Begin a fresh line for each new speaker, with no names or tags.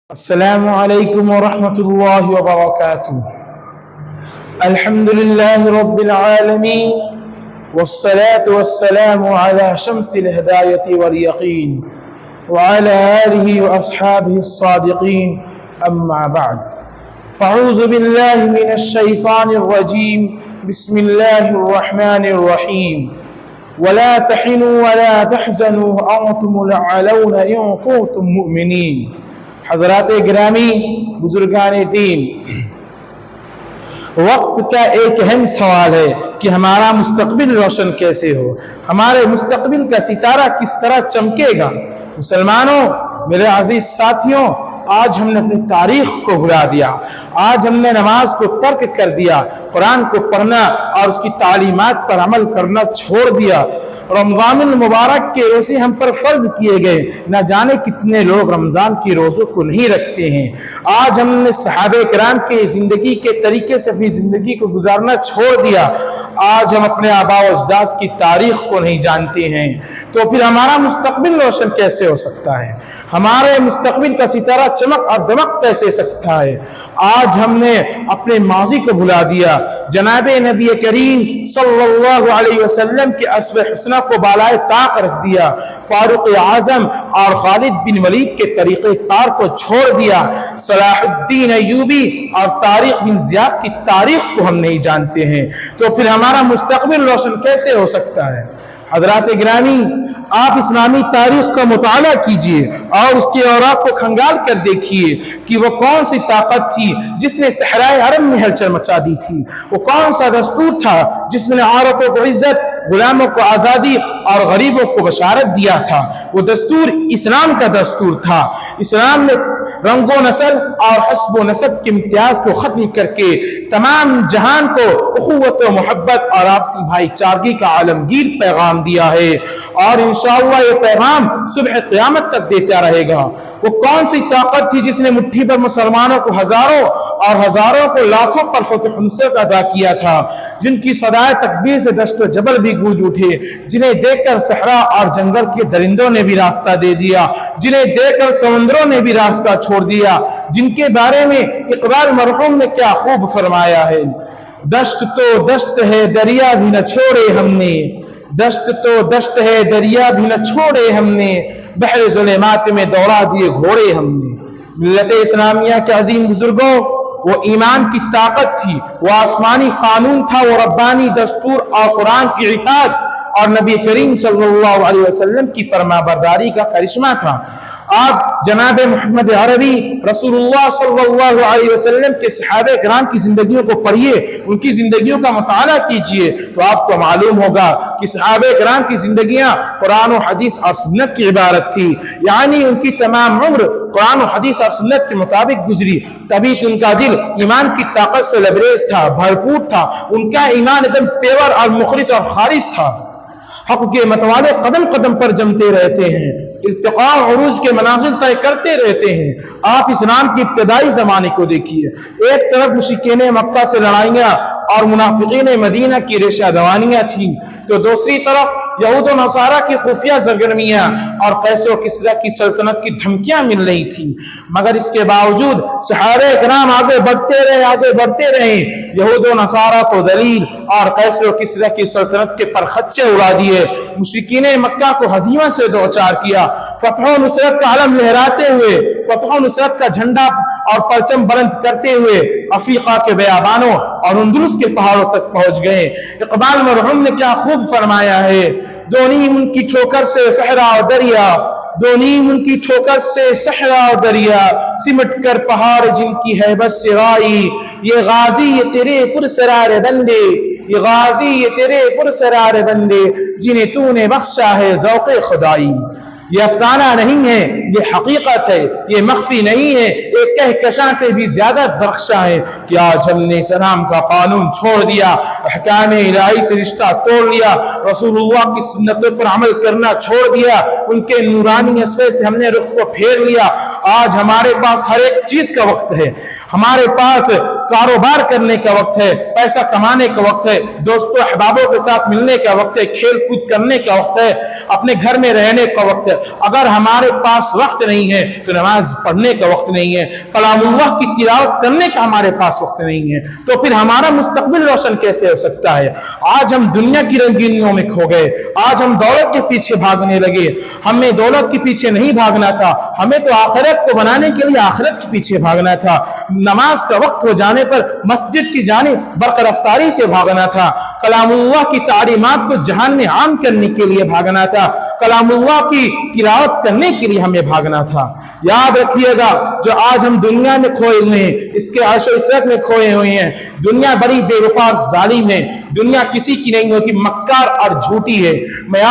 السلام عليكم ورحمة الله وبركاته. الحمد لله رب العالمين والصلاة والسلام على شمس الهداية واليقين وعلى آله وأصحابه الصادقين. أما بعد، فأعوذ بالله من الشيطان الرجيم. بسم الله الرحمن الرحيم. ولا تحنوا ولا تحزنوا وأنتم الأعلون إن كنتم مؤمنين. حضرات گرامی، بزرگان دین، وقت کا ایک اہم سوال ہے کہ ہمارا مستقبل روشن کیسے ہو، ہمارے مستقبل کا ستارہ کس طرح چمکے گا۔ مسلمانوں، میرے عزیز ساتھیوں، آج ہم نے اپنی تاریخ کو بھلا دیا، آج ہم نے نماز کو ترک کر دیا، قرآن کو پڑھنا اور اس کی تعلیمات پر عمل کرنا چھوڑ دیا۔ رمضان المبارک کے روزے ہم پر فرض کیے گئے، نہ جانے کتنے لوگ رمضان کی روزوں کو نہیں رکھتے ہیں۔ آج ہم نے صحابہ کرام کے زندگی کے طریقے سے اپنی زندگی کو گزارنا چھوڑ دیا، آج ہم اپنے آباء و اجداد کی تاریخ کو نہیں جانتے ہیں، تو پھر ہمارا مستقبل روشن کیسے ہو سکتا ہے، ہمارے مستقبل کا ستارہ چمک اور دمک کیسے سکتا ہے۔ آج ہم نے اپنے ماضی کو بھلا دیا، جناب نبی کریم صلی اللہ علیہ وسلم کے اسوہ حسنہ کو بالائے طاق رکھ دیا، فاروق اعظم اور خالد بن ولید کے طریقہ کار کو چھوڑ دیا، صلاح الدین ایوبی اور طارق بن زیاد کی تاریخ کو ہم نہیں جانتے ہیں، تو پھر ہمارا مستقبل روشن کیسے ہو سکتا ہے۔ حضرات گرامی، آپ اسلامی تاریخ کا مطالعہ کیجئے اور اس کے اوراق کو کھنگال کر دیکھیے کہ وہ کون سی طاقت تھی جس نے صحرائے عرب میں ہلچل مچا دی تھی، وہ کون سا دستور تھا جس نے عورتوں کو عزت، غلاموں کو آزادی اور غریبوں کو بشارت دیا تھا۔ وہ دستور اسلام کا دستور تھا۔ اسلام نے رنگ و نسل اور حسب و نسب کے امتیاز کو ختم کر کے تمام جہان کو اخوت و محبت اور آپسی بھائی چارگی کا عالمگیر پیغام دیا ہے، اور انشاءاللہ یہ پیغام صبح قیامت تک دیتا رہے گا۔ وہ کون سی طاقت تھی جس نے مٹھی پر مسلمانوں کو ہزاروں اور ہزاروں کو لاکھوں پر فتح نصرت ادا کیا تھا، جن کی صدائے تکبیر سے دشت و جبل بھی گونج اٹھے، جنہیں دیکھ کر صحرا اور جنگل کے درندوں نے بھی راستہ دے دیا، جنہیں دیکھ کر سمندروں نے بھی راستہ چھوڑ دیا، جن کے بارے میں اقبال مرحوم نے کیا خوب فرمایا ہے۔ دشت تو دشت ہے دریا بھی نہ چھوڑے ہم نے، دشت تو دشت ہے دریا بھی نہ چھوڑے ہم نے، بحر ظلمات میں دوڑا دیے گھوڑے ہم نے۔ ملت اسلامیہ کے عظیم بزرگوں، وہ ایمان کی طاقت تھی، وہ آسمانی قانون تھا، وہ ربانی دستور اور قرآن کی اطاعت اور نبی کریم صلی اللہ علیہ وسلم کی فرما برداری کا کرشمہ تھا۔ آپ جناب محمد عربی رسول اللہ صلی اللہ علیہ وسلم کے صحابہ کرام کی زندگیوں کو پڑھیے، ان کی زندگیوں کا مطالعہ کیجئے، تو آپ کو معلوم ہوگا کہ صحابہ کرام کی زندگیاں قرآن و حدیث اور سنت کی عبارت تھی، یعنی ان کی تمام عمر قرآن و حدیث اور سنت کے مطابق گزری، تبھی تو ان کا دل ایمان کی طاقت سے لبریز تھا، بھرپور تھا، ان کا ایمان ایک دم پیور اور مخلص اور خالص تھا۔ حق کے متوالے قدم قدم پر جمتے رہتے ہیں، ارتقاء عروج کے منازل طے کرتے رہتے ہیں۔ آپ اسلام کی ابتدائی زمانے کو دیکھیے، ایک طرف مشرکین مکہ سے لڑائیاں اور منافقین مدینہ کی ریشہ دوانیاں تھیں، تو دوسری طرف یہود و نصارہ کی خفیہ سرگرمیاں اور قیس و کسریٰ کی سلطنت کی دھمکیاں مل رہی تھیں، مگر اس کے باوجود صحابہ کرام آگے بڑھتے رہے، یہود و نصارہ کو ذلیل اور قیس و کسریٰ کی سلطنت کے پرخچے اڑا دیے، مشرکین مکہ کو ہزیمت سے دوچار کیا، فتح و نصرت کا علم لہراتے ہوئے، فتح و نصرت کا جھنڈا اور پرچم بلند کرتے ہوئے افریقہ کے بیابانوں اور اندلس کے پہاڑوں تک پہنچ گئے۔ اقبال مرحوم نے کیا خوب فرمایا ہے، دو نیم ان کی ٹھوکر سے صحرا اور دریا، دو نیم ان کی ٹھوکر سے صحرا اور دریا، سمٹ کر پہاڑ جن کی ہیبت سے آئی، یہ غازی یہ تیرے پرسرار بندے، یہ غازی یہ تیرے پرسرار بندے، جنہیں تو نے بخشا ہے ذوق خدائی۔ یہ افسانہ نہیں ہے، یہ حقیقت ہے، یہ مخفی نہیں ہے، ایک کہکشاں سے بھی زیادہ درخشاں ہے کہ آج ہم نے اسلام کا قانون چھوڑ دیا، احکام الہی سے رشتہ توڑ لیا، رسول اللہ کی سنتوں پر عمل کرنا چھوڑ دیا، ان کے نورانی اسوے سے ہم نے رخ کو پھیر لیا۔ آج ہمارے پاس ہر ایک چیز کا وقت ہے، ہمارے پاس کاروبار کرنے کا وقت ہے، پیسہ کمانے کا وقت ہے، دوستوں احبابوں کے ساتھ ملنے کا وقت ہے، کھیل کود کرنے کا وقت ہے، اپنے گھر میں رہنے کا وقت ہے۔ اگر ہمارے پاس وقت وقت نہیں ہے تو نماز پڑھنے کا وقت نہیں ہے، کلام اللہ کی تلاوت کرنے کا ہمارے پاس وقت نہیں ہے، تو پھر ہمارا مستقبل روشن کیسے ہو سکتا ہے؟ آج ہم دنیا کی رنگینیوں میں کھو گئے، آج ہم دولت کے پیچھے بھاگنے لگے۔ ہمیں دولت کے پیچھے نہیں بھاگنا تھا، ہمیں تو آخرت کو بنانے کے لیے آخرت کے پیچھے بھاگنا تھا۔ نماز کا وقت ہو جانے پر مسجد کی جانب برق رفتاری سے بھاگنا تھا، کلام اللہ کی تعلیمات کو جہان میں عام کرنے کے لیے بھاگنا تھا، کلام اللہ کی تلاوت کرنے کے لیے ہمیں بھاگنا تھا۔ یاد رکھیے گا، جو آج ہم دنیا میں کھوئے ہوئے ہیں، اس کے عیش و عشرت میں کھوئے ہوئے ہیں، دنیا بڑی بے وفا ظالم ہے، دنیا کسی کی نہیں ہوتی، مکار اور جھوٹی ہے۔ میں